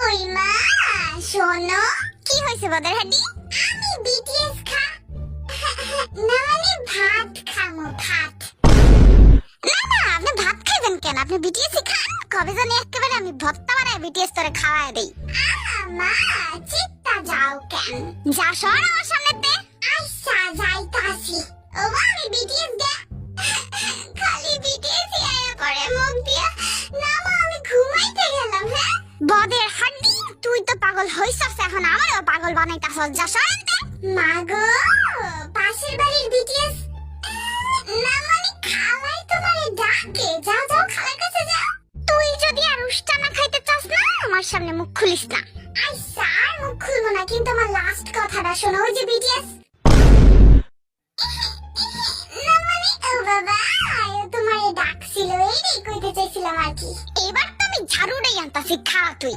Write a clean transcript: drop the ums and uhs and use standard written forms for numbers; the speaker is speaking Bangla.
ওই মা শোনো, কি হয়েছে বদের হাড্ডি? আমি বিটিএস না মানে ভাত খামো, ভাত। না না, আপনি ভাত খাবেন কেন? আপনি বিটিএস খান। কবে জানি একেবারে আমি ভর্তা বানায় বিটিএস তোরে খাওয়ায় দেই। মা চিত্তা যাও কেন? যা সর আমার সামনেতে। আচ্ছা যাইতাছি। ও আমি বিটিএস দে খালি বিটিএস আয়া করে মুখ দিয়া। না মা আমি ঘুমাইতে গেলাম। হ্যাঁ বদের হাড্ডি, তুই তো পাগল হইছস, এখন আমারও পাগল বানাইতাছস। যা সরতে। মা গো পাশের বাড়ির বিটিএস না মানে খালাই তোমারে ডাকে। যাও যাও খালার কাছে যাও। তুই যদি আর উষ্টা না খাইতে চাস না আমার সামনে মুখ খুলিস না। আচ্ছা আর মুখ খুলবো না, কিন্তু আমার লাস্ট কথাটা শোনো। ওই যে বিটিএস না মানে ও বাবা তোমারে ডাকছিল, এই কইতে চাইছিলাম আর কি। এবার তো আমি ঝাড়ু নেই আনতাছি, খা তুই।